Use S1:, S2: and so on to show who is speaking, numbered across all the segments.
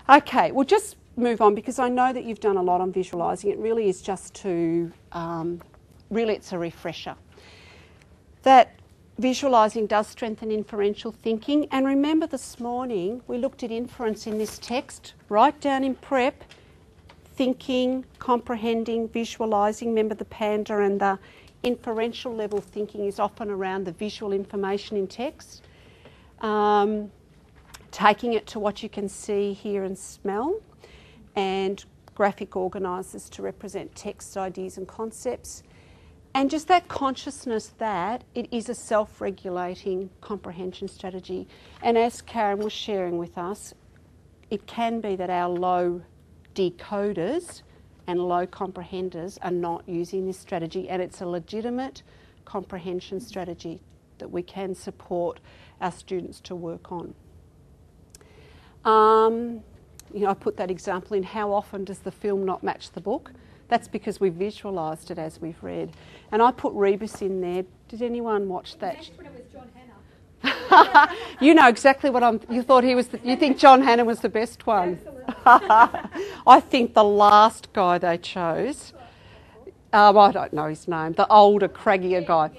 S1: Okay, we'll just move on because I know that you've done a lot on visualising. It really is just to, really it's a refresher. That visualising does strengthen inferential thinking. And remember this morning we looked at inference in this text, right down in prep, thinking, comprehending, visualising. Remember the panda and the inferential level thinking is often around the visual information in text. Taking it to what you can see, hear and smell, and graphic organisers to represent text, ideas and concepts. And just that consciousness that it is a self-regulating comprehension strategy. And as Karen was sharing with us, it can be that our low decoders and low comprehenders are not using this strategy, and it's a legitimate comprehension strategy that we can support our students to work on. I put that example in, how often does the film not match the book? That's because we visualised it as we've read. And I put Rebus in there. Did anyone watch that?
S2: Next one was John Hannah.
S1: You know exactly what you thought he was. You think John Hannah was the best one? I think the last guy they chose, I don't know his name, the older, craggier guy.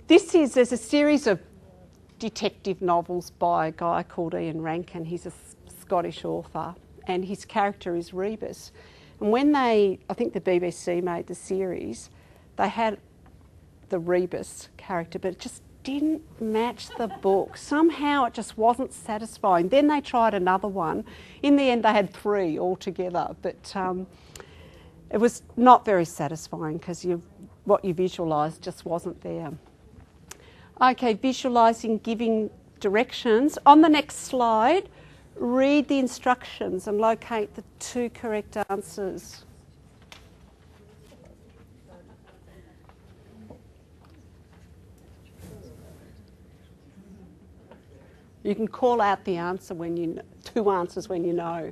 S1: There's a series of detective novels by a guy called Ian Rankin. He's a Scottish author, and his character is Rebus. And when I think the BBC made the series, they had the Rebus character, but it just didn't match the book. Somehow it just wasn't satisfying. Then they tried another one. In the end, they had 3 altogether, but it was not very satisfying because what you visualised just wasn't there. Okay, visualising, giving directions. On the next slide, read the instructions and locate the 2 correct answers. You can call out the answer when you know, 2 answers when you know.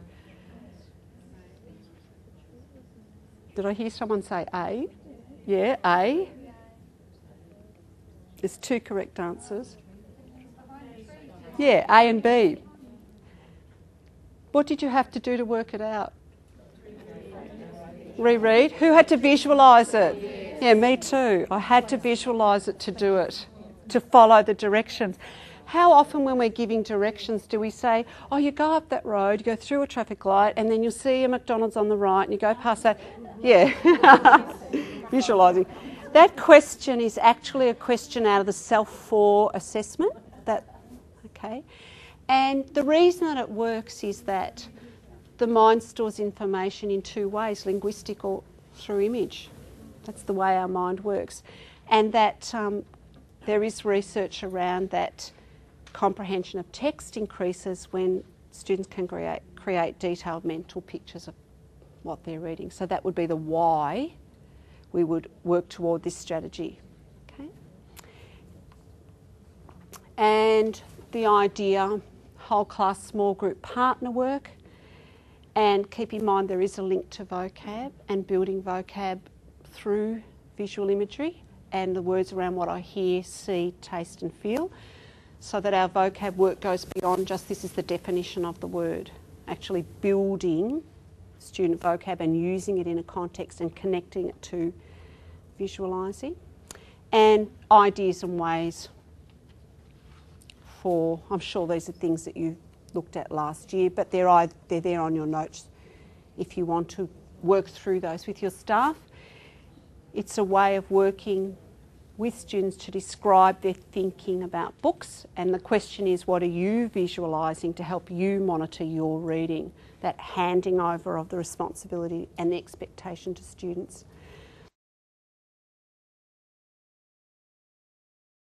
S1: Did I hear someone say A? Yeah, A. There's 2 correct answers. Yeah, A and B. What did you have to do to work it out? Reread. Who had to visualise it? Yeah, me too. I had to visualise it to do it, to follow the directions. How often when we're giving directions do we say, oh, you go up that road, you go through a traffic light, and then you'll see a McDonald's on the right, and you go past that? Yeah, visualising. That question is actually a question out of the Self-4 assessment. Okay. And the reason that it works is that the mind stores information in 2 ways, linguistic or through image. That's the way our mind works. And that there is research around that comprehension of text increases when students can create detailed mental pictures of what they're reading. So that would be the why we would work toward this strategy. Okay. And the idea, whole class, small group partner work, and keep in mind there is a link to vocab and building vocab through visual imagery and the words around what I hear, see, taste and feel, so that our vocab work goes beyond just this is the definition of the word, actually building student vocab and using it in a context and connecting it to visualising, and ideas and ways for, I'm sure these are things that you looked at last year, but they're there on your notes if you want to work through those with your staff. It's a way of working with students to describe their thinking about books, and the question is, what are you visualising to help you monitor your reading? That handing over of the responsibility and the expectation to students.